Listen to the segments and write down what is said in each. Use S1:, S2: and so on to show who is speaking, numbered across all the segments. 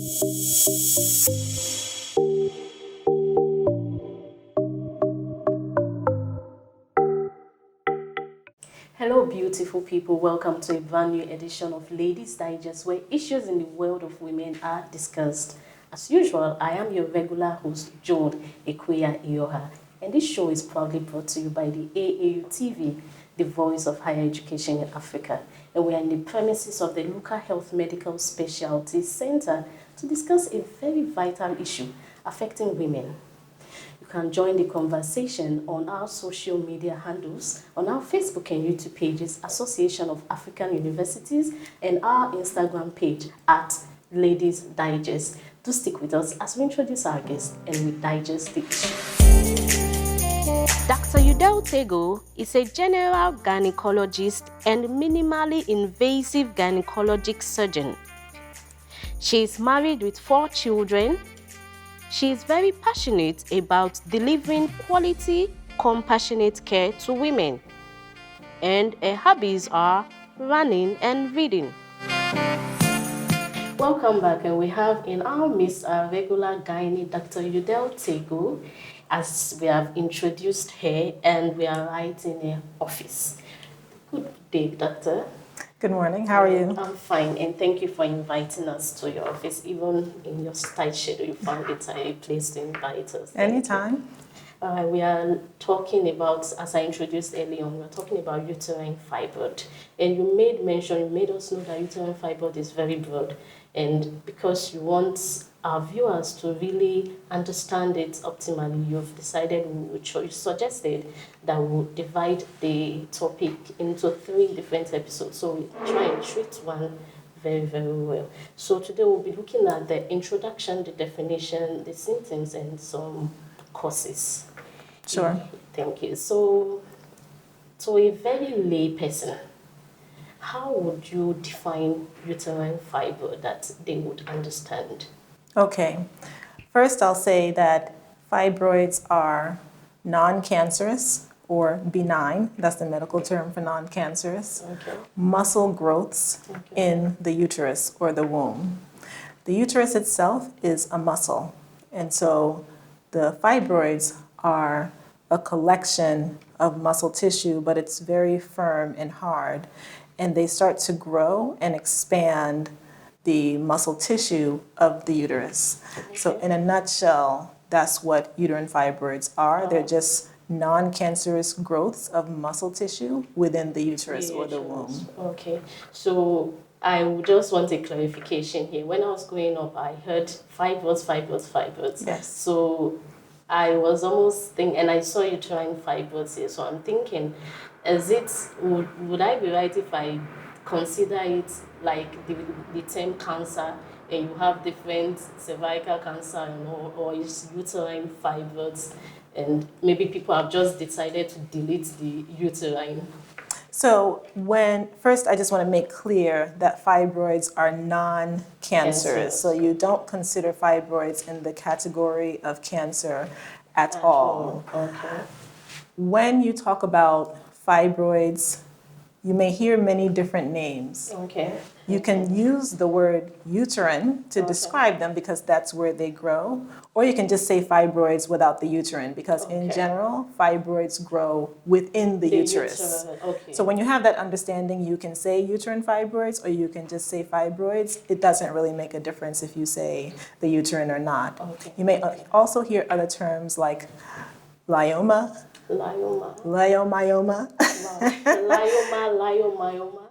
S1: Hello beautiful people, welcome to a brand new edition of Ladyz Digest, where issues in the world of women are discussed. As usual, I am your regular host, Joan Akua Iyoha, and this show is proudly brought to you by the AAU TV, the voice of higher education in Africa. And we are in the premises of the Lucca Health Medical Centre to discuss a very vital issue affecting women. You can join the conversation on our social media handles, on our Facebook and YouTube pages, Association of African Universities, and our Instagram page at Ladyz Digest. Do stick with us as we introduce our guest and we digest the issue. Dr. Udele Tagoe is a general gynecologist and minimally invasive gynecologic surgeon. She is married with 4 children. She is very passionate about delivering quality, compassionate care to women. And her hobbies are running and reading. Welcome back, and we have in our midst our regular gynae, Dr. Udele Tagoe, as we have introduced her, and we are right in her office. Good day, doctor.
S2: Good morning. How are you?
S1: I'm fine, and thank you for inviting us to your office. Even in your tight schedule, you found it a place to invite us.
S2: Anytime.
S1: We are talking about, as I introduced earlier on, we're talking about uterine fibroid. And you made us know that uterine fibroid is very broad. And because you want our viewers to really understand it optimally, you've decided, you suggested that we'll divide the topic into 3 different episodes. So we try and treat one very, very well. So today we'll be looking at the introduction, the definition, the symptoms, and some causes.
S2: Sure.
S1: Thank you. So, to a very lay person, how would you define uterine fibroid that they would understand?
S2: Okay. First, I'll say that fibroids are non-cancerous or benign. That's the medical term for non-cancerous.
S1: Okay.
S2: Muscle growths in the uterus or the womb. The uterus itself is a muscle, and so the fibroids are a collection of muscle tissue, but it's very firm and hard. And they start to grow and expand the muscle tissue of the uterus.
S1: Okay.
S2: So in a nutshell, that's what uterine fibroids are. They're just non-cancerous growths of muscle tissue within the uterus or the womb.
S1: Okay. So I would just want a clarification here. When I was growing up, I heard fibroids.
S2: Yes.
S1: So I was almost thinking, and I saw uterine fibroids here, so I'm thinking, would I be right if I consider it like the term cancer, and you have different cervical cancer, or is uterine fibroids, and maybe people have just decided to delete the uterine?
S2: So first I just want to make clear that fibroids are non-cancerous. So you don't consider fibroids in the category of cancer at all.
S1: Okay.
S2: When you talk about fibroids, you may hear many different names.
S1: Okay.
S2: You can use the word uterine to describe them because that's where they grow, or you can just say fibroids without the uterine because in general, fibroids grow within the uterus.
S1: Okay.
S2: So when you have that understanding, you can say uterine fibroids or you can just say fibroids. It doesn't really make a difference if you say the uterine or not.
S1: Okay.
S2: You may also hear other terms like Lyoma. Leiomyoma.
S1: Leiomyoma.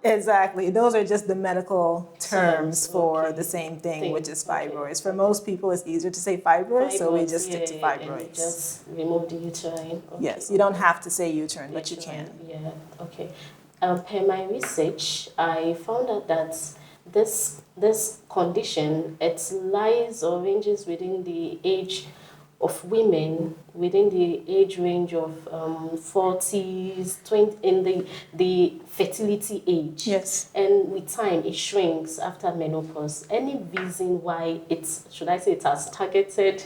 S2: Exactly. Those are just the medical terms for the same thing, which is fibroids. For most people, it's easier to say fibroids, so we just stick to fibroids.
S1: And just remove the uterine. Okay.
S2: Yes, you don't have to say uterine, but you can.
S1: Yeah, okay. Per my research, I found out that this condition, it lies or ranges within the age of women within the age range of 40s, 20, in the fertility age.
S2: Yes.
S1: And with time, it shrinks after menopause. Any reason why it has targeted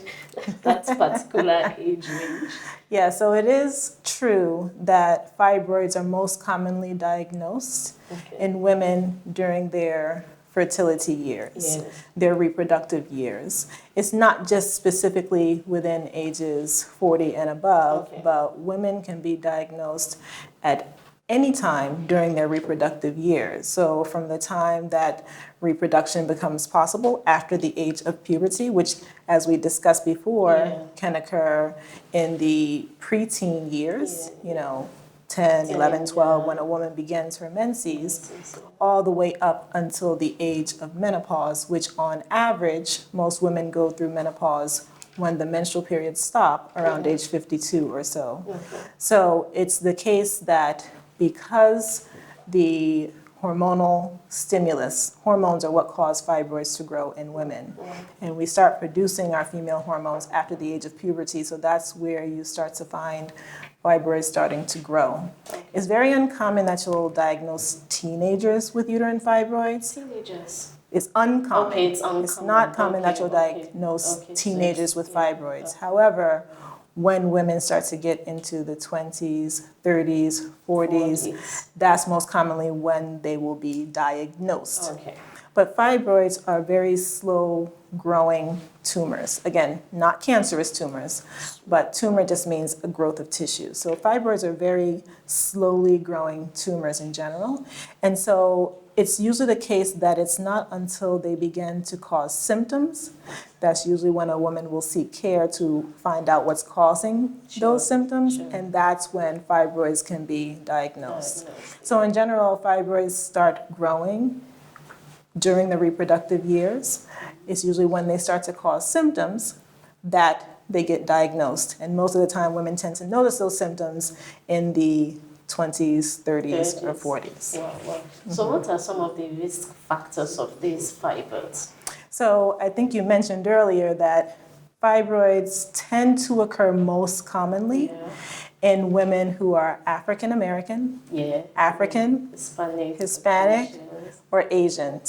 S1: that particular age range?
S2: Yeah, so it is true that fibroids are most commonly diagnosed in women during their fertility years,
S1: Yes.
S2: their reproductive years. It's not just specifically within ages 40 and above,
S1: Okay.
S2: but women can be diagnosed at any time during their reproductive years. So from the time that reproduction becomes possible after the age of puberty, which, as we discussed before,
S1: Yeah.
S2: can occur in the preteen years,
S1: Yeah.
S2: you know, 10, 11, 12,
S1: Yeah.
S2: when a woman begins her menses,
S1: Yes.
S2: all the way up until the age of menopause, which on average, most women go through menopause when the menstrual periods stop around age 52 or so.
S1: Okay.
S2: So it's the case that because the hormonal stimulus, hormones are what cause fibroids to grow in women. And we start producing our female hormones after the age of puberty, so that's where you start to find fibroids starting to grow. It's very uncommon that you'll diagnose teenagers with uterine fibroids.
S1: Teenagers.
S2: It's uncommon.
S1: Okay, it's uncommon.
S2: It's not common that you'll
S1: Okay.
S2: diagnose
S1: Okay, so
S2: teenagers
S1: it's-
S2: with
S1: yeah.
S2: fibroids. However, when women start to get into the 20s, 30s, 40s, that's most commonly when they will be diagnosed.
S1: Okay.
S2: But fibroids are very slow growing tumors. Again, not cancerous tumors, but tumor just means a growth of tissue. So fibroids are very slowly growing tumors in general. And so it's usually the case that it's not until they begin to cause symptoms, that's usually when a woman will seek care to find out what's causing those symptoms, and that's when fibroids can be diagnosed. So in general, fibroids start growing during the reproductive years. It's usually when they start to cause symptoms that they get diagnosed. And most of the time, women tend to notice those symptoms in the 20s, 30s, or 40s.
S1: Wow, wow. So what are some of the risk factors of these fibroids?
S2: So I think you mentioned earlier that fibroids tend to occur most commonly in women who are African American, African, Hispanic, or Asian.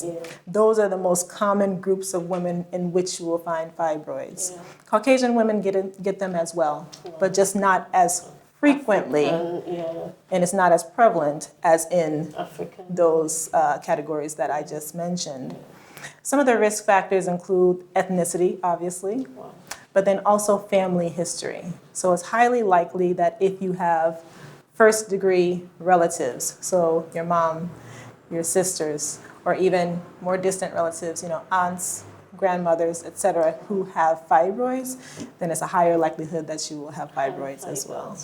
S2: Those are the most common groups of women in which you will find fibroids. Caucasian women get them as well, but just not as frequently, and it's not as prevalent as in those categories that I just mentioned. Some of the risk factors include ethnicity, obviously, but then also family history. So it's highly likely that if you have first-degree relatives, so your mom, your sisters, or even more distant relatives, you know, aunts, grandmothers, etc., who have fibroids, then it's a higher likelihood that you will have fibroids as well.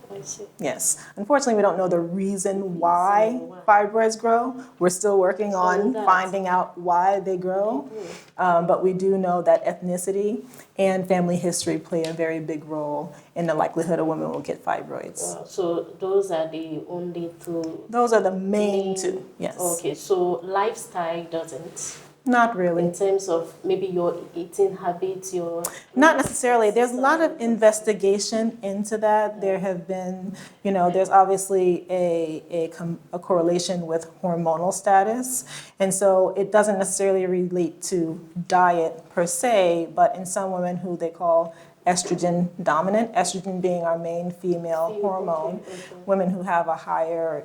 S1: I see.
S2: Yes. Unfortunately, we don't know the reason why fibroids grow. We're still working on finding out why they grow. But we do know that ethnicity and family history play a very big role in the likelihood a woman will get fibroids.
S1: Wow. So those are the only two?
S2: Those are the main two, yes.
S1: Okay, so lifestyle doesn't?
S2: Not really.
S1: In terms of maybe your eating habits, your...
S2: Not necessarily. There's a lot of investigation into that. There have been, you know, there's obviously a correlation with hormonal status. And so it doesn't necessarily relate to diet per se, but in some women who they call estrogen dominant, estrogen being our main female hormone, women who have a higher,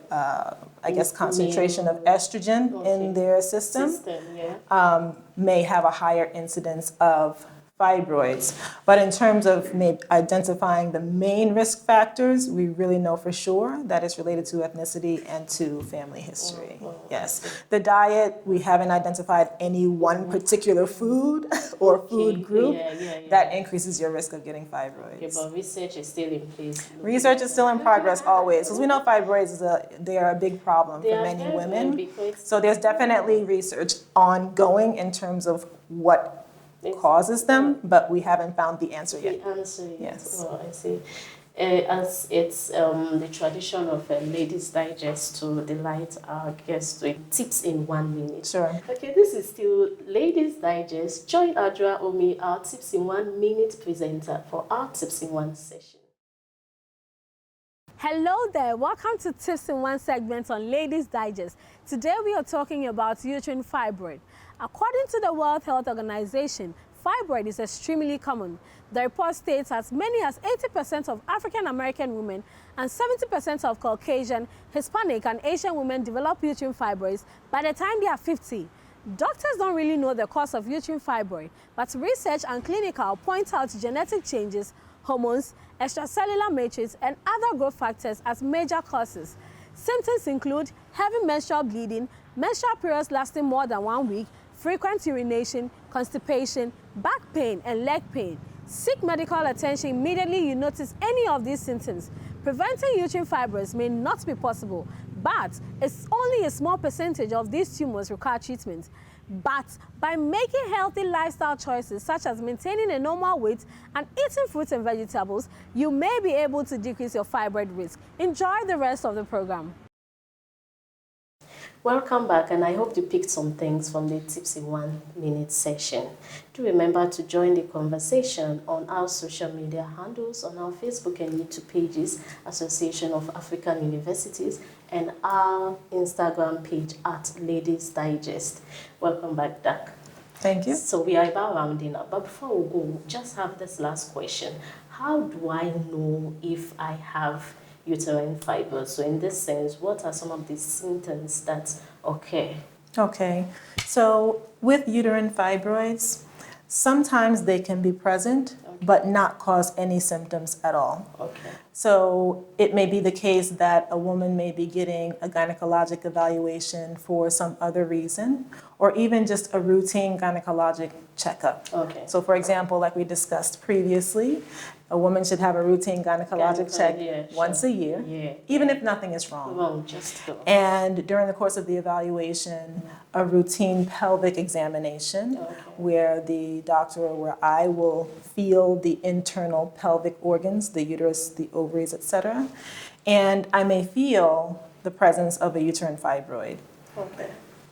S2: concentration of estrogen in their system may have a higher incidence of fibroids. But in terms of identifying the main risk factors, we really know for sure that it's related to ethnicity and to family history. Yes. The diet, we haven't identified any one particular food or food group that increases your risk of getting fibroids.
S1: Okay, but research is still in place.
S2: Research is still in progress always, because we know fibroids they are a big problem for many women. So there's definitely research ongoing in terms of what causes them, but we haven't found the answer yet.
S1: The answer,
S2: yes.
S1: Oh, I see. As it's the tradition of Ladyz Digest to delight our guests with tips in 1 minute.
S2: Sure.
S1: Okay, this is still Ladyz Digest. Join Adra Omi, our tips in 1 minute presenter, for our tips in 1 session.
S3: Hello there, welcome to Tips in 1 segment on Ladyz Digest. Today we are talking about uterine fibroid. According to the World Health Organization, fibroid is extremely common. The report states as many as 80% of African American women and 70% of Caucasian, Hispanic, and Asian women develop uterine fibroids by the time they are 50. Doctors don't really know the cause of uterine fibroid, but research and clinical point out genetic changes, hormones, extracellular matrix, and other growth factors as major causes. Symptoms include heavy menstrual bleeding, menstrual periods lasting more than 1 week, frequent urination, constipation, back pain, and leg pain. Seek medical attention immediately you notice any of these symptoms. Preventing uterine fibroids may not be possible, but it's only a small percentage of these tumors require treatment. But by making healthy lifestyle choices such as maintaining a normal weight and eating fruits and vegetables, you may be able to decrease your fibroid risk. Enjoy the rest of the program.
S1: Welcome back, and I hope you picked some things from the Tips in 1 Minute session. Do remember to join the conversation on our social media handles, on our Facebook and YouTube pages, Association of African Universities, and our Instagram page at Ladyz Digest. Welcome back, Doc.
S2: Thank you.
S1: So we are about rounding up, but before we go, just have this last question. How do I know if I have uterine fibroids? So in this sense, what are some of the symptoms that occur?
S2: Okay, so with uterine fibroids, sometimes they can be present, but not cause any symptoms at all.
S1: Okay.
S2: So it may be the case that a woman may be getting a gynecologic evaluation for some other reason, or even just a routine gynecologic checkup.
S1: Okay.
S2: So for example, like we discussed previously, a woman should have a routine gynecologic check once a year, even if nothing is wrong.
S1: Just go.
S2: And during the course of the evaluation, a routine pelvic examination where the doctor or where I will feel the internal pelvic organs, the uterus, the ovaries, etc. And I may feel the presence of a uterine fibroid.
S1: Okay.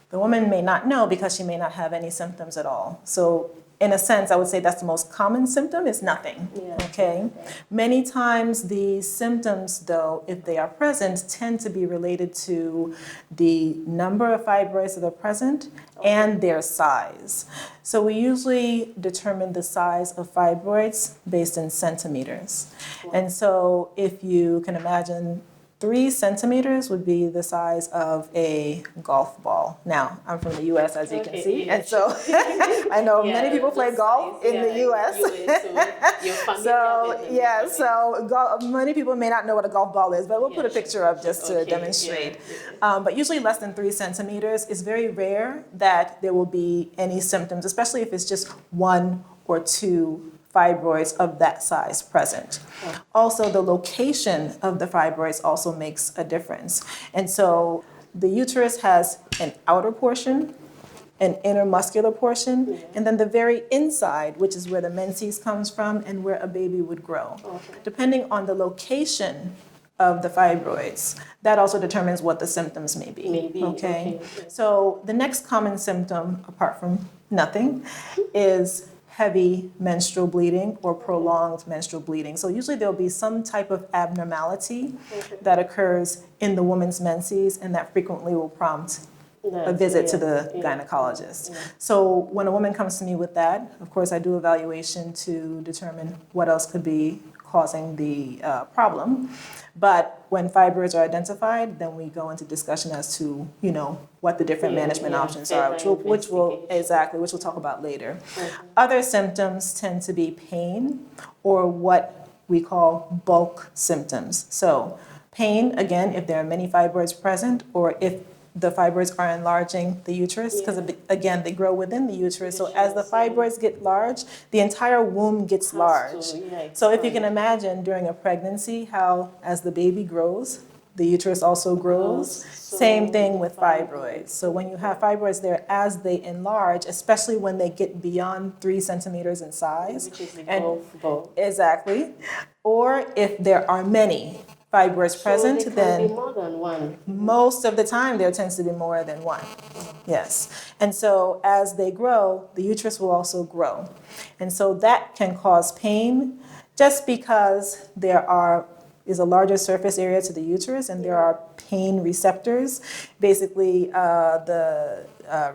S2: The woman may not know because she may not have any symptoms at all. So in a sense, I would say that's the most common symptom is nothing, okay? Many times the symptoms, though, if they are present, tend to be related to the number of fibroids that are present and their size. So we usually determine the size of fibroids based in centimeters. And so if you can imagine 3 centimeters would be the size of a golf ball. Now, I'm from the US, as you can see, and so I know many people play golf in the US. Many people may not know what a golf ball is, but we'll put a picture up just to demonstrate. But usually less than 3 centimeters. It's very rare that there will be any symptoms, especially if it's just 1 or 2 fibroids of that size present. Also, the location of the fibroids also makes a difference. And so the uterus has an outer portion, an inner muscular portion, and then the very inside, which is where the menses comes from and where a baby would grow. Depending on the location of the fibroids, that also determines what the symptoms may be. Okay? So the next common symptom, apart from nothing, is heavy menstrual bleeding or prolonged menstrual bleeding. So usually there'll be some type of abnormality that occurs in the woman's menses, and that frequently will prompt a visit to the gynecologist. So when a woman comes to me with that, of course I do evaluation to determine what else could be causing the problem. But when fibroids are identified, then we go into discussion as to, you know, what the different management options are, which we'll talk about later. Other symptoms tend to be pain or what we call bulk symptoms. So pain, again, if there are many fibroids present, or if the fibroids are enlarging the uterus, because again, they grow within the uterus. So as the fibroids get large, the entire womb gets large. So if you can imagine during a pregnancy how as the baby grows, the uterus also grows. Same thing with fibroids. So when you have fibroids there, as they enlarge, especially when they get beyond 3 centimeters in size,
S1: which is the golf ball.
S2: Exactly. Or if there are many fibroids present,
S1: there
S2: then
S1: can be more than one.
S2: Most of the time there tends to be more than one. Yes. And so as they grow, the uterus will also grow. And so that can cause pain just because there is a larger surface area to the uterus and there are pain receptors. Basically, the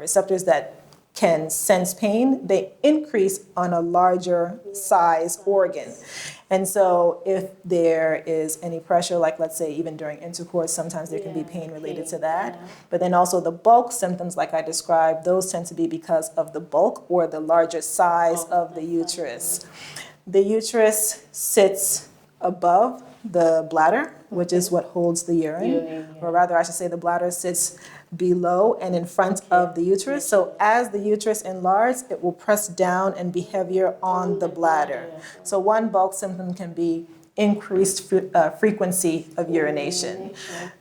S2: receptors that can sense pain, they increase on a larger size organ. And so if there is any pressure, like let's say even during intercourse, sometimes there can be pain related to that. But then also the bulk symptoms, like I described, those tend to be because of the bulk or the larger size of the uterus. The uterus sits above the bladder, which is what holds the urine, or rather I should say the bladder sits below and in front of the uterus. So as the uterus enlarges, it will press down and be heavier on the bladder. So one bulk symptom can be increased frequency of urination.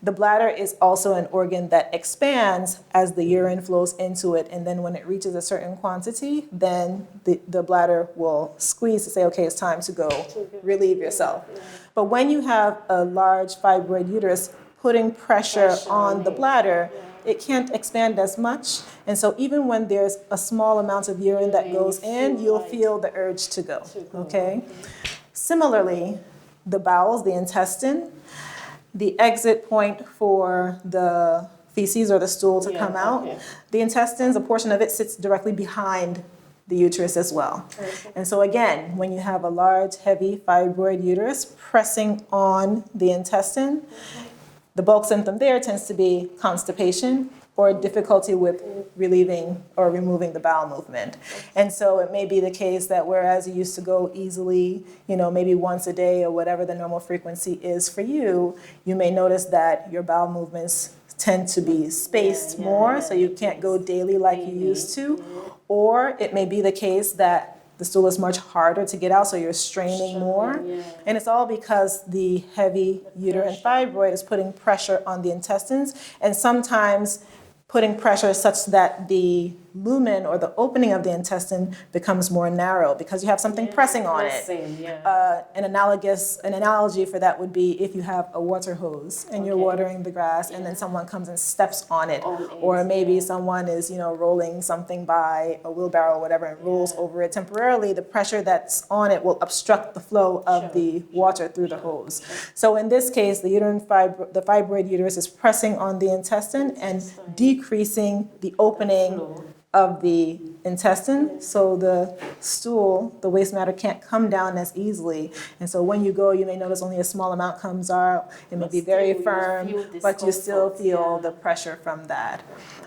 S2: The bladder is also an organ that expands as the urine flows into it, and then when it reaches a certain quantity, then the bladder will squeeze to say, okay, it's time to go relieve yourself. But when you have a large fibroid uterus putting pressure on the bladder, it can't expand as much. And so even when there's a small amount of urine that goes in, you'll feel the urge to go, okay? Similarly, the bowels, the intestine, the exit point for the feces or the stool to come out, the intestines, a portion of it sits directly behind the uterus as well. And so again, when you have a large, heavy fibroid uterus pressing on the intestine, the bulk symptom there tends to be constipation or difficulty with relieving or removing the bowel movement. And so it may be the case that whereas you used to go easily, maybe once a day or whatever the normal frequency is for you, you may notice that your bowel movements tend to be spaced more, so you can't go daily like you used to. Or it may be the case that the stool is much harder to get out, so you're straining more. And it's all because the heavy uterine fibroid is putting pressure on the intestines, and sometimes putting pressure such that the lumen or the opening of the intestine becomes more narrow because you have something pressing on it. An analogy for that would be if you have a water hose and you're watering the grass and then someone comes and steps on it, or maybe someone is rolling something by a wheelbarrow or whatever and rolls over it temporarily. The pressure that's on it will obstruct the flow of the water through the hose. So in this case, the fibroid uterus is pressing on the intestine and decreasing the opening of the intestine, so the stool, the waste matter can't come down as easily. And so when you go, you may notice only a small amount comes out. It may be very firm, but you still feel the pressure from that.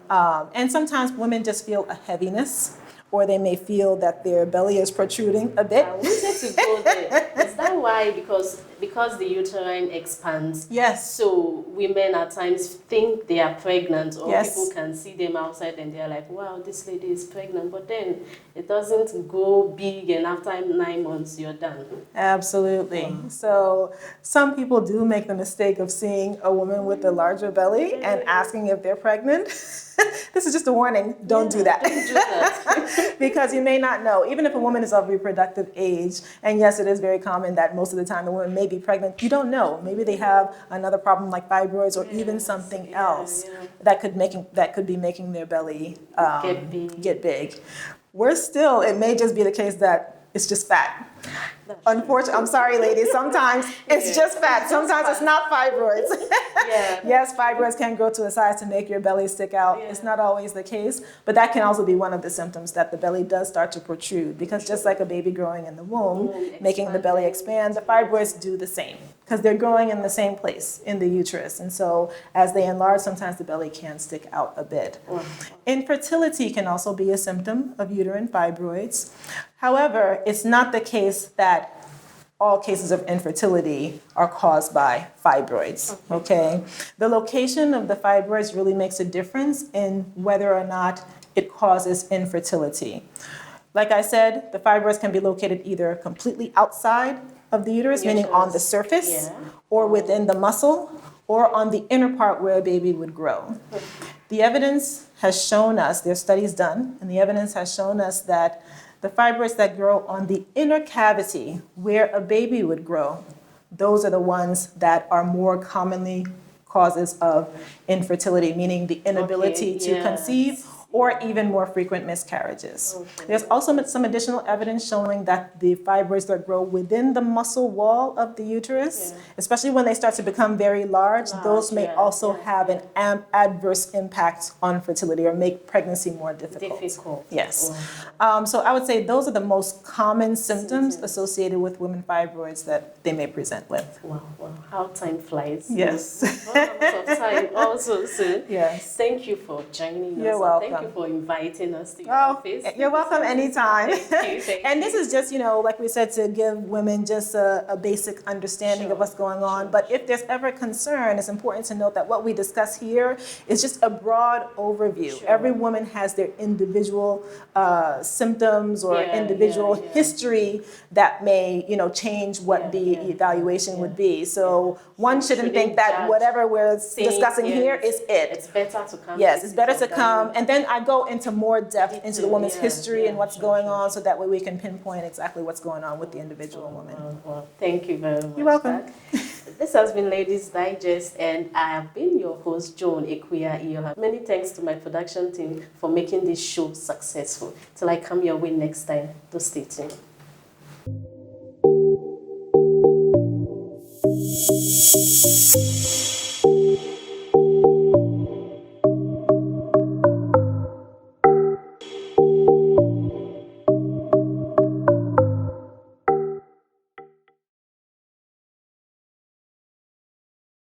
S2: And sometimes women just feel a heaviness, or they may feel that their belly is protruding a bit.
S1: I wanted to go there. Is that why? Because the uterine expands.
S2: Yes.
S1: So women at times think they are pregnant, or people can see them outside and they're like, wow, this lady is pregnant. But then it doesn't go big, and after 9 months, you're done.
S2: Absolutely. So some people do make the mistake of seeing a woman with a larger belly and asking if they're pregnant. This is just a warning. Don't do that.
S1: Don't do that.
S2: Because you may not know. Even if a woman is of reproductive age, and yes, it is very common that most of the time the woman may be pregnant, you don't know. Maybe they have another problem like fibroids or even something else that could be making their belly get big. It may just be the case that it's just fat. Unfortunately, I'm sorry, ladies. Sometimes it's just fat. Sometimes it's not fibroids. Yes, fibroids can grow to a size to make your belly stick out. It's not always the case, but that can also be one of the symptoms that the belly does start to protrude, because just like a baby growing in the womb, making the belly expand, the fibroids do the same because they're growing in the same place in the uterus. And so as they enlarge, sometimes the belly can stick out a bit. Infertility can also be a symptom of uterine fibroids. However, it's not the case that all cases of infertility are caused by fibroids, okay? The location of the fibroids really makes a difference in whether or not it causes infertility. Like I said, the fibroids can be located either completely outside of the uterus, meaning on the surface, or within the muscle, or on the inner part where a baby would grow. The evidence has shown us, there's studies done, and the evidence has shown us that the fibroids that grow on the inner cavity where a baby would grow, those are the ones that are more commonly causes of infertility, meaning the inability to conceive or even more frequent miscarriages.
S1: Okay.
S2: There's also some additional evidence showing that the fibroids that grow within the muscle wall of the uterus, especially when they start to become very large, those may also have an adverse impact on fertility or make pregnancy more difficult. Yes.
S1: Wow.
S2: So I would say those are the most common symptoms associated with women fibroids that they may present with.
S1: Wow, wow, how time flies.
S2: Yes.
S1: Out of time also soon.
S2: Yes.
S1: Thank you for joining us.
S2: You're welcome.
S1: Thank you for inviting us to your office.
S2: You're welcome anytime.
S1: Thank you.
S2: And this is just, like we said, to give women just a basic understanding of what's going on. But if there's ever concern, it's important to note that what we discuss here is just a broad overview. Every woman has their individual symptoms or individual history that may, change what the evaluation would be. So one shouldn't think that whatever we're discussing here is it.
S1: It's better to come.
S2: Yes, it's better to come. And then I go into more depth into the woman's history and what's going on, so that way we can pinpoint exactly what's going on with the individual woman.
S1: Well, thank you very much.
S2: You're welcome.
S1: This has been Ladyz Digest, and I have been your host, Joan Akua Iyoha. Many thanks to my production team for making this show successful. Till I come your way next time, do stay tuned.